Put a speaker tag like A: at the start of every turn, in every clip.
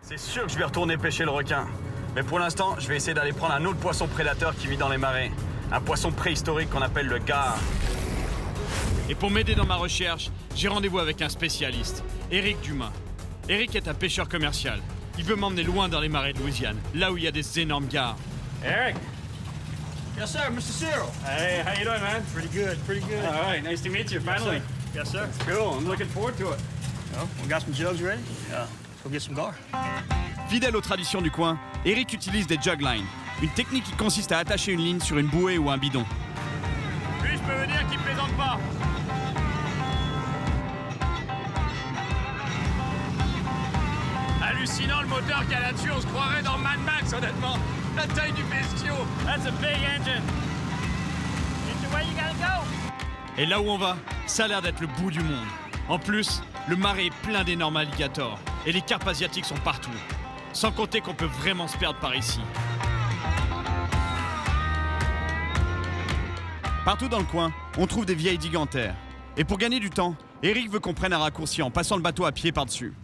A: C'est sûr que je vais retourner pêcher le requin. Mais pour l'instant, je vais essayer d'aller prendre un autre poisson prédateur qui vit dans les marais. Un poisson préhistorique qu'on appelle le gar.
B: Et pour m'aider dans ma recherche, j'ai rendez-vous avec un spécialiste, Eric Dumas. Eric est un pêcheur commercial. Il veut m'emmener loin dans les marais de Louisiane, là où il y a des énormes gares.
A: Eric!
C: Yes, sir, Mr. Cyril.
A: Hey, how you doing, man?
C: Pretty good.
A: All right, nice to meet you, finally.
C: Yes, sir.
A: Cool, I'm looking forward to it.
C: Well, we got some jugs ready. Let's go get some gar.
B: Fidèle aux traditions du coin, Eric utilise des juglines, une technique qui consiste à attacher une ligne sur une bouée ou un bidon.
A: Lui, je peux vous dire qu'il plaisante pas. Hallucinant le moteur qu'il y a là-dessus, on se croirait dans Mad Max, honnêtement. La taille du bestiau. That's a big engine. It's the way you gotta go.
B: Et là où on va, ça a l'air d'être le bout du monde. En plus, le marais est plein d'énormes alligators, et les carpes asiatiques sont partout. Sans compter qu'on peut vraiment se perdre par ici. Partout dans le coin, on trouve des vieilles digues en terre. Et pour gagner du temps, Eric veut qu'on prenne un raccourci en passant le bateau à pied par-dessus.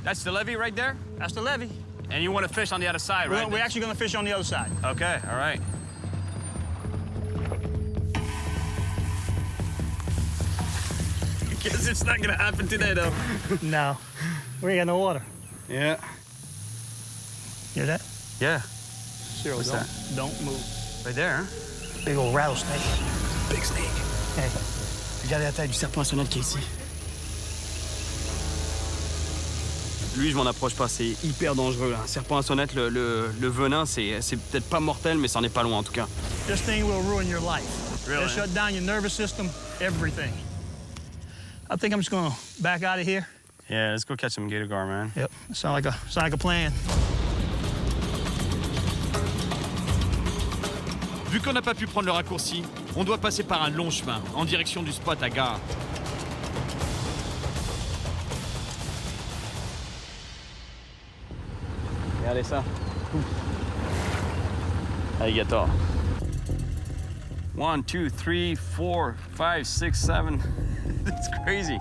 A: That's the levee right there?
C: That's the levee.
A: And you want to fish on the other side, right?
C: We're actually going to fish on the other side.
A: Okay, all right. Guess it's not gonna happen today, though.
C: No, we ain't got no water.
A: Yeah.
C: Hear that?
A: Yeah.
C: Cyril,
A: What's
C: don't move.
A: Right there, huh?
C: Big old rattlesnake.
A: Big snake.
C: Hey, regardez la taille du serpent à sonnette qui est ici.
A: Lui, je m'en approche pas, c'est hyper dangereux. Un serpent à sonnette, le venin, c'est peut-être pas mortel, mais c'en est pas loin en tout cas.
C: This thing will ruin your life.
A: Really?
C: It'll shut down your nervous system, everything. I think I'm just gonna back out of here.
A: Yeah, let's go catch some gator gar, man.
C: Yep, sound like a plan.
B: Vu qu'on n'a pas pu prendre le raccourci, on doit passer par un long chemin en direction du spot à gare.
A: Regardez ça. Alligator. 1, 2, 3, 4, 5, 6, 7. It's crazy.
C: We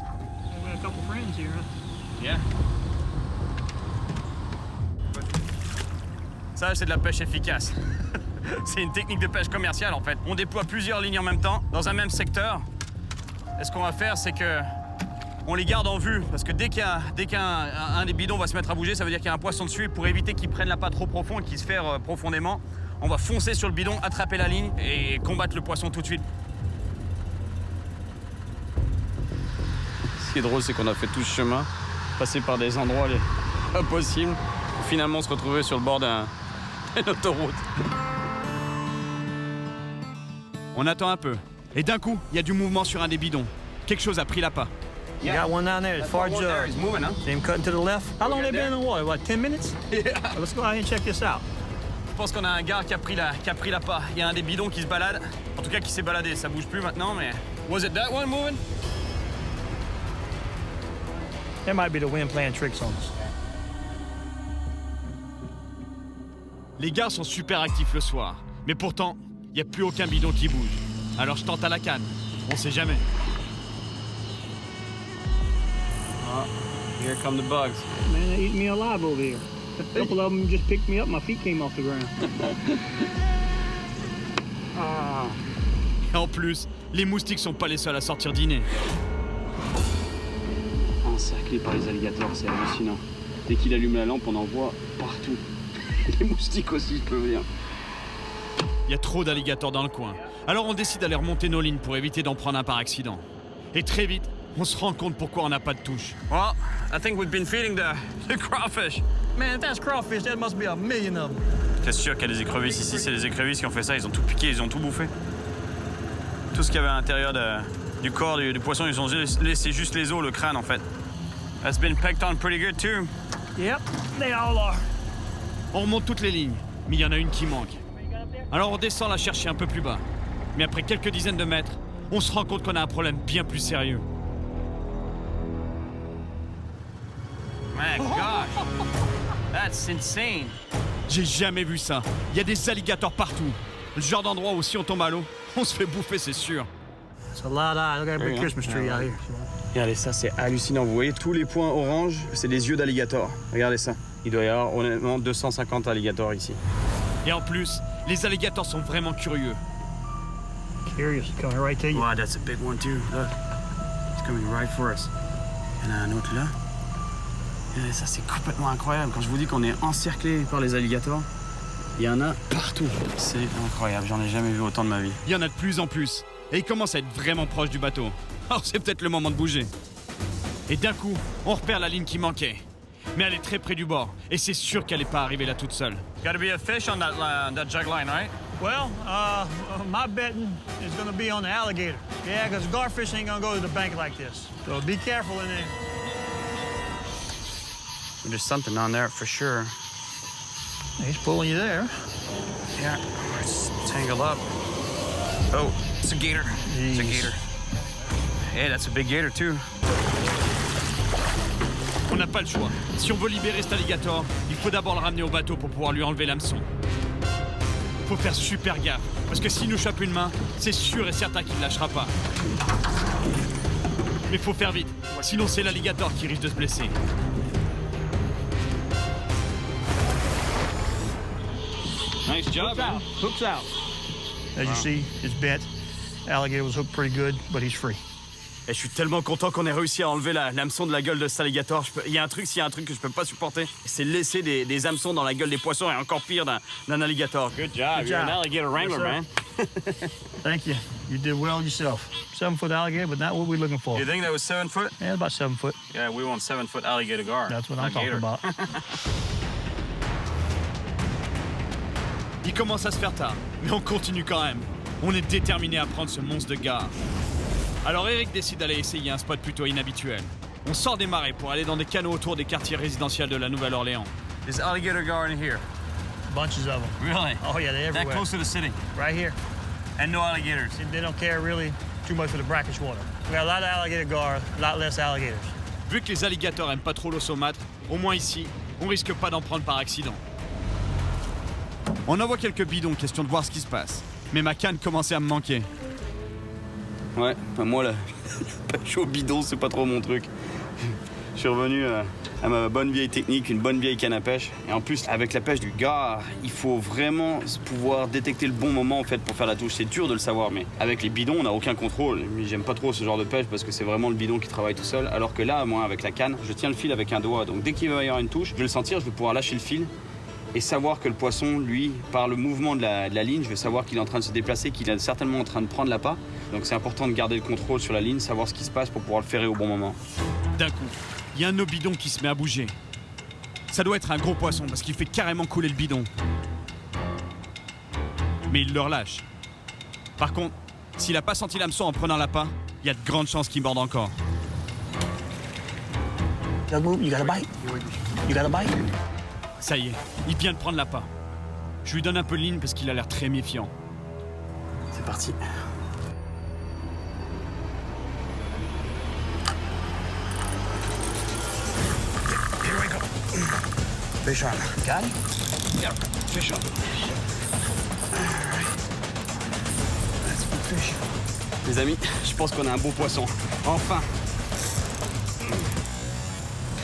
C: got a couple friends here, huh?
A: Yeah. Ça, c'est de la pêche efficace. C'est une technique de pêche commerciale, en fait. On déploie plusieurs lignes en même temps, dans un même secteur. Et ce qu'on va faire, c'est que on les garde en vue, parce que dès qu'un des bidons va se mettre à bouger, ça veut dire qu'il y a un poisson dessus. Et pour éviter qu'il prenne la pas trop profond et qu'il se ferre profondément, on va foncer sur le bidon, attraper la ligne et combattre le poisson tout de suite. Ce qui est drôle, c'est qu'on a fait tout ce chemin, passer par des endroits impossibles, pour finalement se retrouver sur le bord d'une autoroute.
B: On attend un peu. Et d'un coup, il y a du mouvement sur un des bidons. Quelque chose a pris la pas.
C: You got one down there, the far jug.
A: He's moving, huh?
C: See him cutting to the left? How long they been in the water? What, 10 minutes?
A: Yeah.
C: Well, let's go out here and check this out.
A: Je pense qu'on a un gars qui a pris la pas. Il y a un des bidons qui se balade. En tout cas, qui s'est baladé. Ça bouge plus maintenant, mais... Was it that one moving?
C: That might be the wind playing tricks on us.
B: Les gars sont super actifs le soir. Mais pourtant, il n'y a plus aucun bidon qui bouge. Alors je tente à la canne. On sait jamais.
A: Oh, here come the bugs.
C: Man, they're eating me alive over here. A couple of them just picked me up, my feet came off the ground.
B: Et en plus, les moustiques sont pas les seuls à sortir dîner.
D: Encerclé par les alligators, c'est hallucinant. Dès qu'il allume la lampe, on en voit partout. Les moustiques aussi, je peux dire.
B: Il y a trop d'alligators dans le coin. Alors on décide d'aller remonter nos lignes pour éviter d'en prendre un par accident. Et très vite, on se rend compte pourquoi on n'a pas de touche.
A: Well, I think we've been feeding the crawfish.
C: Man, if that's crawfish, that must be a million of them.
A: T'es sûr qu'il y a des écrevisses ici? C'est les écrevisses qui ont fait ça. Ils ont tout piqué, ils ont tout bouffé. Tout ce qu'il y avait à l'intérieur du corps du poisson, ils ont laissé juste les os, le crâne en fait. That's been pecked on pretty good too.
C: Yep, they all are.
B: On remonte toutes les lignes, mais il y en a une qui manque. Alors on descend la chercher un peu plus bas. Mais après quelques dizaines de mètres, on se rend compte qu'on a un problème bien plus sérieux.
A: My gosh, that's insane.
B: J'ai jamais vu ça. Il y a des alligators partout. Le genre d'endroit où si on tombe à l'eau, on se fait bouffer, c'est sûr.
C: It's a lot of eyes. Look at that big Christmas tree out here.
D: Regardez ça, c'est hallucinant. Vous voyez tous les points orange, c'est des yeux d'alligator. Regardez ça.
A: Il doit y avoir honnêtement 250 alligators ici.
B: Et en plus, les alligators sont vraiment curieux.
C: Curious, coming right to you.
A: Wow, that's a big one too. Look, it's coming right for us. Il y en a un autre là. Et ça c'est complètement incroyable. Quand je vous dis qu'on est encerclé par les alligators, il y en a partout. C'est incroyable, j'en ai jamais vu autant de ma vie.
B: Il y en a de plus en plus. Et ils commencent à être vraiment proches du bateau. Alors c'est peut-être le moment de bouger. Et d'un coup, on repère la ligne qui manquait. Mais elle est très près du bord. Et c'est sûr qu'elle n'est pas arrivée là toute seule.
A: Gotta be a fish on that jug line, right?
C: Well, my betting is going to be on the alligator. Yeah, because garfish ain't going to go to the bank like this. So be careful in there.
A: There's something on there for sure.
C: He's pulling you there.
A: Yeah, it's tangled up. Oh, it's a gator. It's a
C: Jeez.
A: gator. Hey, that's a big gator too.
B: On n'a pas le choix. Si on veut libérer cet alligator, il faut d'abord le ramener au bateau pour pouvoir lui enlever l'hameçon. Faut faire super gaffe, parce que s'il nous chope une main, c'est sûr et certain qu'il ne lâchera pas. Mais faut faire vite, sinon c'est l'alligator qui risque de se blesser.
A: Nice job.
C: Hooks out. As you see, it's bent. Alligator was hooked pretty good, but he's free.
A: Et je suis tellement content qu'on ait réussi à enlever l'hameçon de la gueule de cet alligator. S'il y a un truc que je peux pas supporter, c'est laisser des hameçons dans la gueule des poissons et encore pire d'un alligator. Good job.
C: Good
A: You're
C: job.
A: an alligator wrangler,
C: Yes,
A: man.
C: Thank you. You did well yourself. 7-foot alligator, but not what we're looking for.
A: You think that was 7 foot?
C: Yeah, about 7 foot.
A: Yeah, we want 7 foot alligator gar.
C: That's what I'm talking about.
B: Il commence à se faire tard, mais on continue quand même. On est déterminé à prendre ce monstre de gare. Alors Eric décide d'aller essayer un spot plutôt inhabituel. On sort des marais pour aller dans des canaux autour des quartiers résidentiels de la Nouvelle-Orléans.
A: There's alligator gar in here.
C: Bunches of them.
A: Really?
C: Oh, yeah, they're
A: That
C: everywhere.
A: close to the city.
C: Right here.
A: And no alligators.
C: They don't care really too much for the brackish water. We got a lot of alligator gar, a lot less alligators.
B: Vu que les alligators aiment pas trop l'eau saumâtre, au moins ici, on risque pas d'en prendre par accident. On envoie quelques bidons, question de voir ce qui se passe. Mais ma canne commençait à me manquer.
A: Ouais, moi la pêche au bidon, c'est pas trop mon truc. Je suis revenu à ma bonne vieille technique, une bonne vieille canne à pêche. Et en plus, avec la pêche du gar, il faut vraiment pouvoir détecter le bon moment en fait pour faire la touche. C'est dur de le savoir, mais avec les bidons, on n'a aucun contrôle. J'aime pas trop ce genre de pêche parce que c'est vraiment le bidon qui travaille tout seul. Alors que là, moi, avec la canne, je tiens le fil avec un doigt. Donc dès qu'il va y avoir une touche, je vais le sentir, je vais pouvoir lâcher le fil et savoir que le poisson, lui, par le mouvement de la ligne, je vais savoir qu'il est en train de se déplacer, qu'il est certainement en train de prendre l'appât. Donc c'est important de garder le contrôle sur la ligne, savoir ce qui se passe pour pouvoir le ferrer au bon moment.
B: D'un coup, il y a un de nos bidons qui se met à bouger. Ça doit être un gros poisson parce qu'il fait carrément couler le bidon. Mais il le relâche. Par contre, s'il n'a pas senti l'hameçon en prenant l'appât, il y a de grandes chances qu'il morde encore.
C: You got a bite? You got a bite?
B: Ça y est, il vient de prendre l'appât. Je lui donne un peu de ligne parce qu'il a l'air très méfiant.
A: C'est parti. Here we go. Fish on.
C: Got him?
A: Yeah, fish on. That's a good fish. Les amis, je pense qu'on a un beau poisson. Enfin.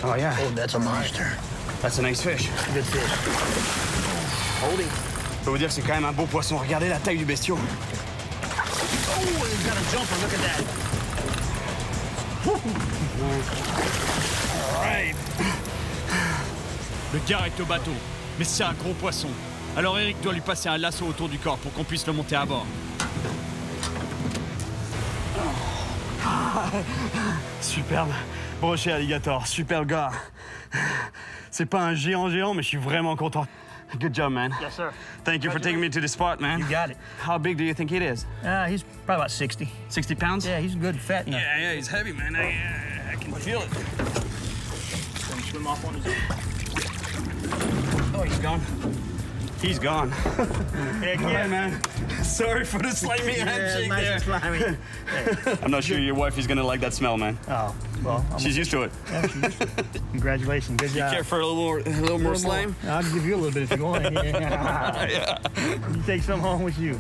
A: Oh yeah.
C: Oh, that's a monster.
A: That's a nice fish.
C: Good fish.
A: Holding. Je peux vous dire que c'est quand même un beau poisson. Regardez la taille du bestiau.
C: Oh, he's got a jumper. Look at that.
A: All right.
B: Le gars est au bateau, mais c'est un gros poisson. Alors Eric doit lui passer un lasso autour du corps pour qu'on puisse le monter à bord.
A: Superbe brochet alligator, superbe gars. C'est pas un géant, mais je suis vraiment content. Good job, man.
C: Yes, sir.
A: Thank you for taking me to the spot, man.
C: You got it.
A: How big do you think it is?
C: He's probably about 60.
A: 60 pounds?
C: Yeah, he's good fat enough.
A: Yeah, he's heavy, man. I can feel it.
C: Gonna swim off on his own.
A: Oh, he's gone. He's gone.
C: Heck
A: All
C: yeah,
A: right, man. Sorry for the slimy handshake
C: nice
A: there.
C: and slimy.
A: I'm not sure your wife is gonna like that smell, man.
C: Oh, well,
A: She's used to it.
C: congratulations. Good job.
A: Care for a little more slime?
C: I'll give you a little bit if you want. Yeah. You take some home with you.